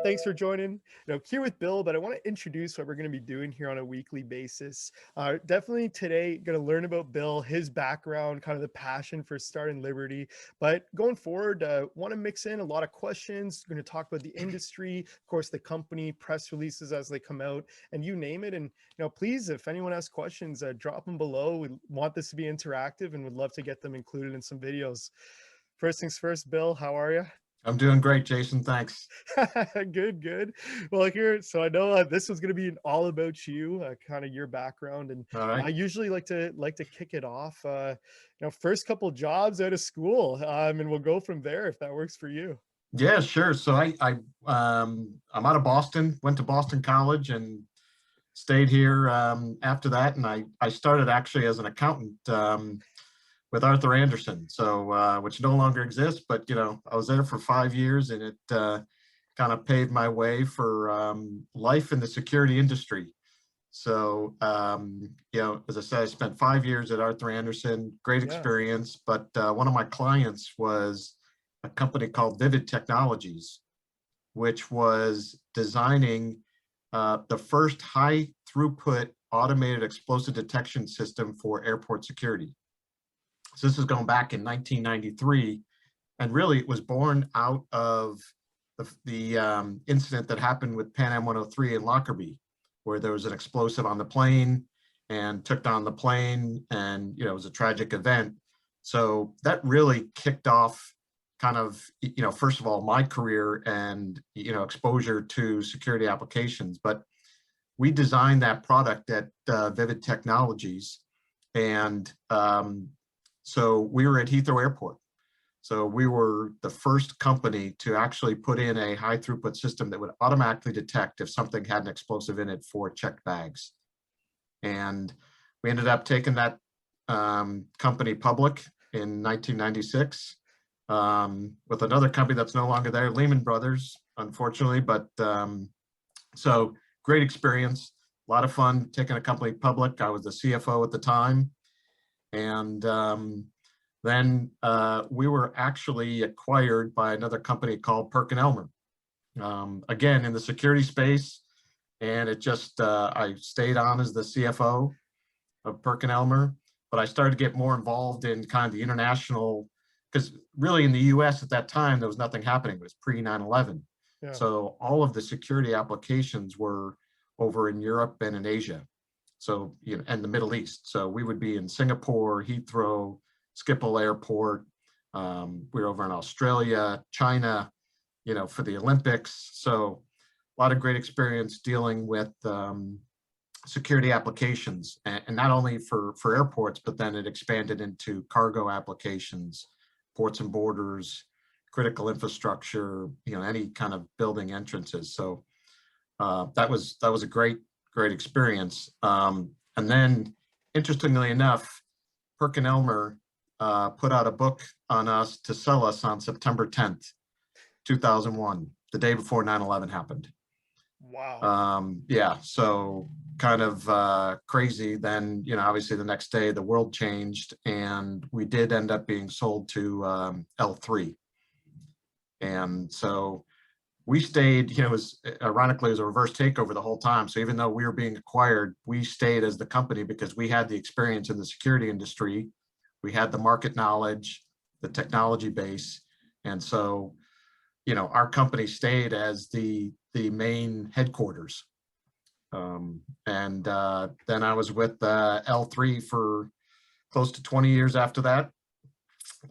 Thanks for joining. Here with Bill, but I want to introduce what we're going to be doing here on a weekly basis. Definitely today, going to learn about Bill, his background, kind of the passion for starting Liberty. But going forward, want to mix in a lot of questions. Going to talk about the industry, of course, the company, press releases as they come out, and you name it. And please, if anyone has questions, drop them below. We want this to be interactive, and would love to get them included in some videos. First things first, Bill, how are you? I'm doing great, Jason. Thanks. Good, good. Well, here, so I know this was going to be all about you, kind of your background, and All I right. usually like to kick it off. First couple jobs out of school, and we'll go from there if that works for you. Yeah, sure. So I'm out of Boston. Went to Boston College and stayed here after that. And I started actually as an accountant with Arthur Anderson. So which no longer exists, but I was there for 5 years, and it kind of paved my way for life in the security industry. So, as I said, I spent 5 years at Arthur Anderson, great Yeah. experience. But one of my clients was a company called Vivid Technologies, which was designing the first high throughput automated explosive detection system for airport security. So this is going back in 1993. And really, it was born out of the incident that happened with Pan Am 103 in Lockerbie, where there was an explosive on the plane and took down the plane, and it was a tragic event. So that really kicked off kind of, first of all, my career and exposure to security applications. But we designed that product at Vivid Technologies, and so we were at Heathrow Airport. So we were the first company to actually put in a high throughput system that would automatically detect if something had an explosive in it for checked bags. And we ended up taking that company public in 1996 with another company that's no longer there, Lehman Brothers, unfortunately. But so great experience, a lot of fun taking a company public. I was the CFO at the time. And then we were actually acquired by another company called PerkinElmer, again, in the security space. And it just, I stayed on as the CFO of PerkinElmer, but I started to get more involved in kind of the international, because really in the US at that time, there was nothing happening. It was pre 9/11. Yeah. So all of the security applications were over in Europe and in Asia. So, and the Middle East. So we would be in Singapore, Heathrow, Schiphol Airport. We were over in Australia, China, for the Olympics. So a lot of great experience dealing with security applications, and not only for airports, but then it expanded into cargo applications, ports and borders, critical infrastructure, any kind of building entrances. So that was a great experience. And then, interestingly enough, PerkinElmer put out a book on us to sell us on September 10th, 2001, the day before 9/11 happened. Wow. Yeah, so kind of crazy. Then, obviously the next day the world changed, and we did end up being sold to L3. And so we stayed, it was ironically, it was a reverse takeover the whole time. So even though we were being acquired, we stayed as the company because we had the experience in the security industry. We had the market knowledge, the technology base. And so, our company stayed as the main headquarters. And then I was with L3 for close to 20 years after that.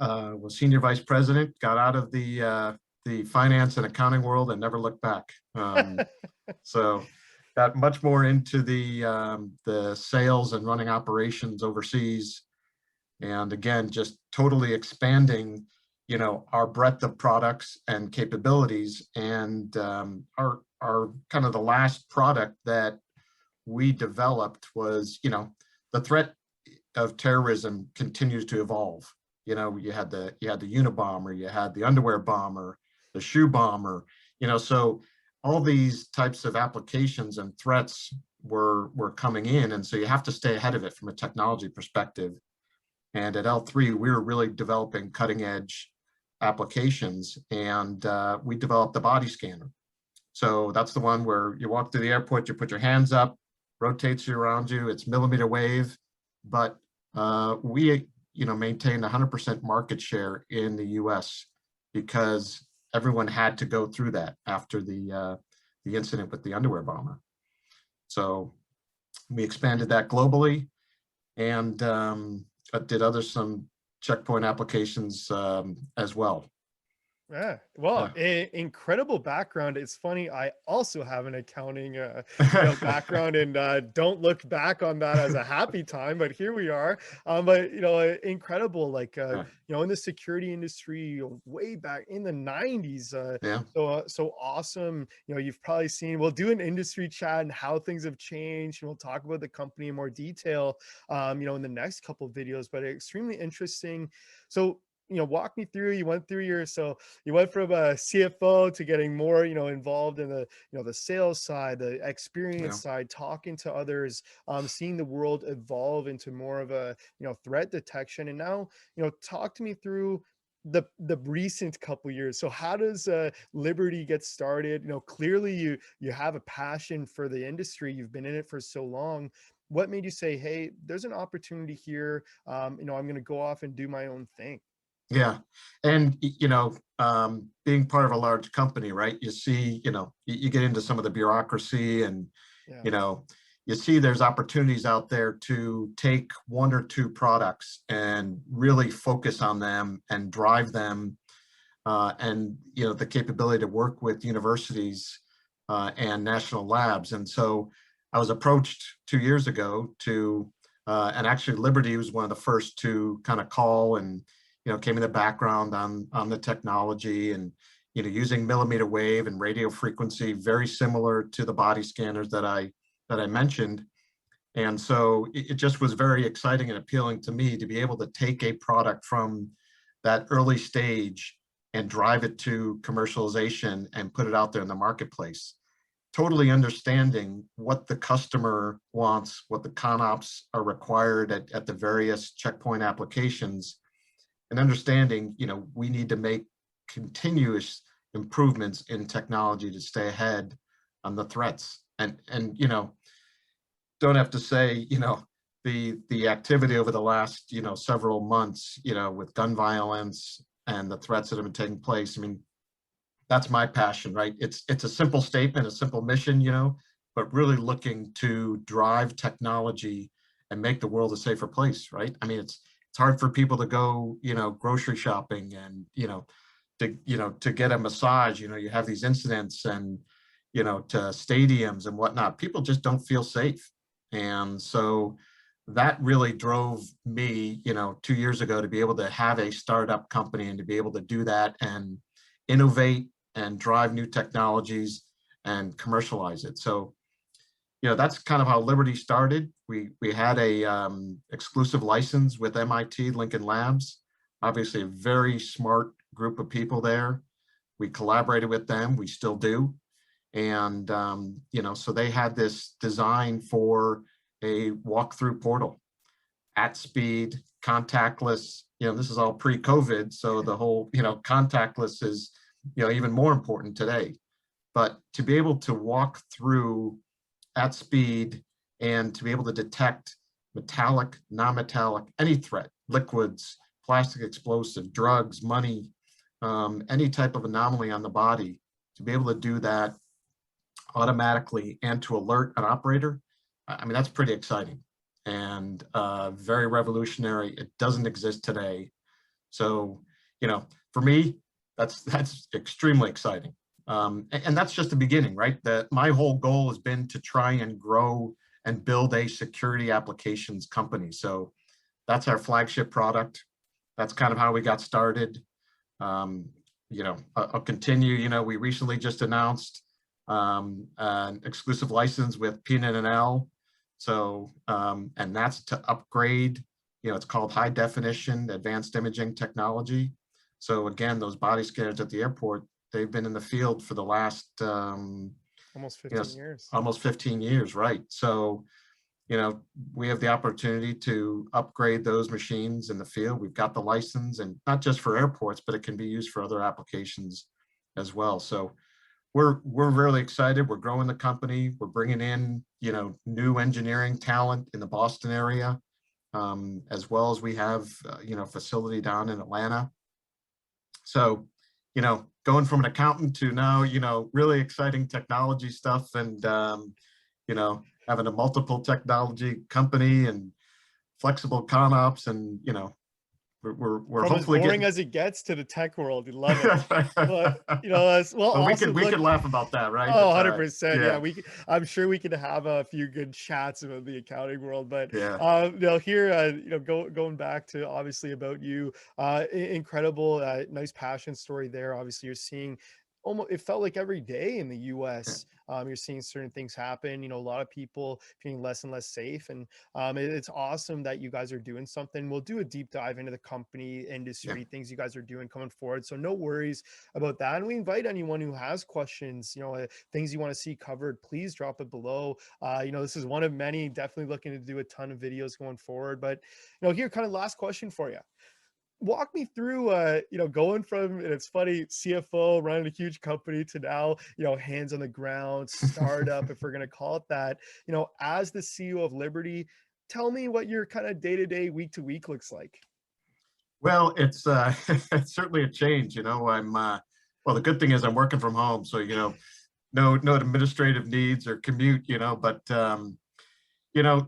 Was senior vice president, got out of the finance and accounting world and never looked back. So got much more into the sales and running operations overseas. And again, just totally expanding, our breadth of products and capabilities. And our kind of the last product that we developed was, the threat of terrorism continues to evolve. You had the Unabomber, you had the underwear bomber, the shoe bomber, so all these types of applications and threats were coming in. And so you have to stay ahead of it from a technology perspective. And at L3, we were really developing cutting edge applications, and we developed the body scanner. So that's the one where you walk through the airport, you put your hands up, rotates you around you. It's millimeter wave, but we, maintained 100% market share in the U.S. because everyone had to go through that after the incident with the underwear bomber. So we expanded that globally, and did some checkpoint applications as well. Yeah. Well, Yeah. incredible background. It's funny. I also have an accounting, background, and don't look back on that as a happy time. But here we are. But incredible. Like Yeah. in the security industry, way back in the '90s. Yeah. So awesome. You've probably seen. We'll do an industry chat and how things have changed, and we'll talk about the company in more detail. In the next couple of videos. But extremely interesting. So walk me through. You went through you went from a CFO to getting more, involved in the sales side, the experience Yeah. side, talking to others, seeing the world evolve into more of a, threat detection. And now, talk to me through the recent couple years. So how does Liberty get started? Clearly you have a passion for the industry. You've been in it for so long. What made you say, hey, there's an opportunity here? I'm going to go off and do my own thing. Yeah. And, being part of a large company, right? You see, you get into some of the bureaucracy, and, Yeah. you know, you see there's opportunities out there to take one or two products and really focus on them and drive them, and, the capability to work with universities and national labs. And so I was approached 2 years ago and actually Liberty was one of the first to kind of call, and came in the background on the technology, and using millimeter wave and radio frequency, very similar to the body scanners that I mentioned. And so it just was very exciting and appealing to me to be able to take a product from that early stage and drive it to commercialization and put it out there in the marketplace, totally understanding what the customer wants, what the ConOps are required at the various checkpoint applications, and understanding, we need to make continuous improvements in technology to stay ahead on the threats. And don't have to say, the activity over the last, several months, with gun violence and the threats that have been taking place. I mean, that's my passion, right? It's a simple statement, a simple mission, but really looking to drive technology and make the world a safer place, right? I mean, it's hard for people to go, grocery shopping, and, to get a massage, you have these incidents, and, to stadiums and whatnot. People just don't feel safe. And so that really drove me, 2 years ago, to be able to have a startup company and to be able to do that and innovate and drive new technologies and commercialize it. So, that's kind of how Liberty started. We had a exclusive license with MIT Lincoln Labs, obviously a very smart group of people there. We collaborated with them, we still do. And, so they had this design for a walk-through portal at speed, contactless. This is all pre-COVID, so the whole, contactless is, even more important today. But to be able to walk through at speed and to be able to detect metallic, non-metallic, any threat, liquids, plastic explosive, drugs, money, any type of anomaly on the body, to be able to do that automatically and to alert an operator, I mean, that's pretty exciting and very revolutionary. It doesn't exist today. So, for me, that's extremely exciting. And that's just the beginning, right? My whole goal has been to try and grow and build a security applications company. So that's our flagship product. That's kind of how we got started. I'll continue. We recently just announced an exclusive license with PNNL. So, and that's to upgrade, it's called high definition advanced imaging technology. So again, those body scanners at the airport, they've been in the field for the last Almost 15 years. almost 15 years, right? So, we have the opportunity to upgrade those machines in the field. We've got the license, and not just for airports, but it can be used for other applications as well. So we're really excited. We're growing the company. We're bringing in, new engineering talent in the Boston area, as well as we have, facility down in Atlanta. So, going from an accountant to now, really exciting technology stuff, and having a multiple technology company and flexible con ops, and we're From as hopefully boring getting. as it gets to the tech world, you love it. But as well, Well, we could awesome. we Look, could laugh about that, right? oh, But 100%. Yeah, yeah, I'm sure we could have a few good chats about the accounting world, but yeah, here, going back to obviously about you, incredible, nice passion story there. Obviously, you're seeing almost, it felt like every day in the yeah, US, you're seeing certain things happen. A lot of people feeling less and less safe, and it's awesome that you guys are doing something. We'll do a deep dive into the company, yeah, industry, things you guys are doing coming forward. So no worries about that. And we invite anyone who has questions, things you want to see covered, please drop it below. This is one of many, definitely looking to do a ton of videos going forward. But, here, kind of last question for you. Walk me through, going from, and it's funny, CFO running a huge company to now, hands on the ground, startup, if we're going to call it that, as the CEO of Liberty. Tell me what your kind of day to day, week to week looks like. Well, it's it's certainly a change. I'm well. The good thing is I'm working from home, so no administrative needs or commute. But you know,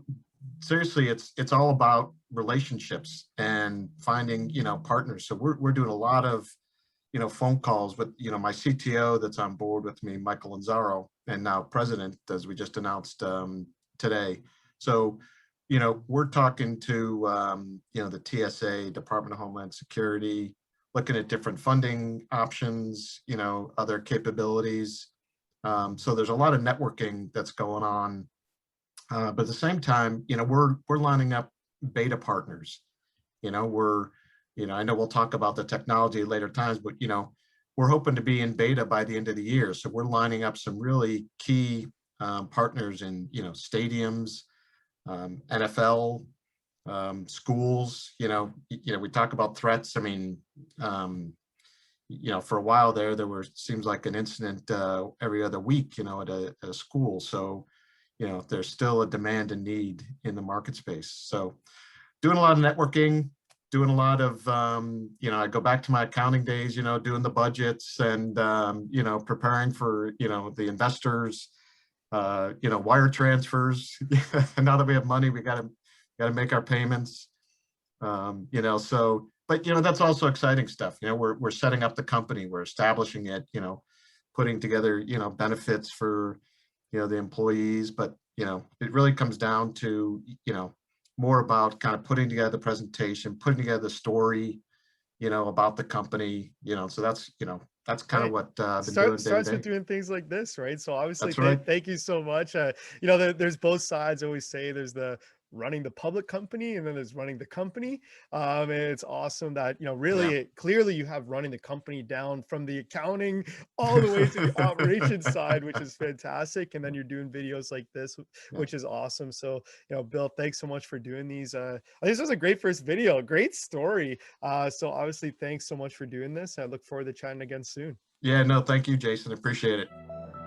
seriously, it's all about relationships and finding partners. So we're doing a lot of phone calls with my CTO that's on board with me, Michael Lanzaro, and now president, as we just announced today. So we're talking to the TSA, Department of Homeland Security, looking at different funding options, other capabilities. So there's a lot of networking that's going on, but at the same time, we're lining up beta partners. We're, I know we'll talk about the technology later times, but we're hoping to be in beta by the end of the year. So we're lining up some really key partners in stadiums, NFL, schools. We talk about threats. I mean, for a while there seems like an incident every other week, at a school. So there's still a demand and need in the market space. So doing a lot of networking, doing a lot of, I go back to my accounting days, doing the budgets and, preparing for, the investors, wire transfers. Now that we have money, we got to make our payments. So, but, that's also exciting stuff. We're setting up the company, we're establishing it, putting together, benefits for, the employees, but, it really comes down to, more about kind of putting together the presentation, putting together the story, about the company, so that's kind of Right. what I've been doing day to Starts with day. doing things like this, right? So obviously, That's right. thank you so much. There's both sides. I always say there's the running the public company, and then there's running the company. And it's awesome that Yeah. really clearly you have running the company down from the accounting all the way to the operations side, which is fantastic. And then you're doing videos like this, Yeah. which is awesome. So Bill, thanks so much for doing these. This was a great first video, great story. So obviously, thanks so much for doing this. I look forward to chatting again soon. Yeah. No, thank you, Jason. Appreciate it.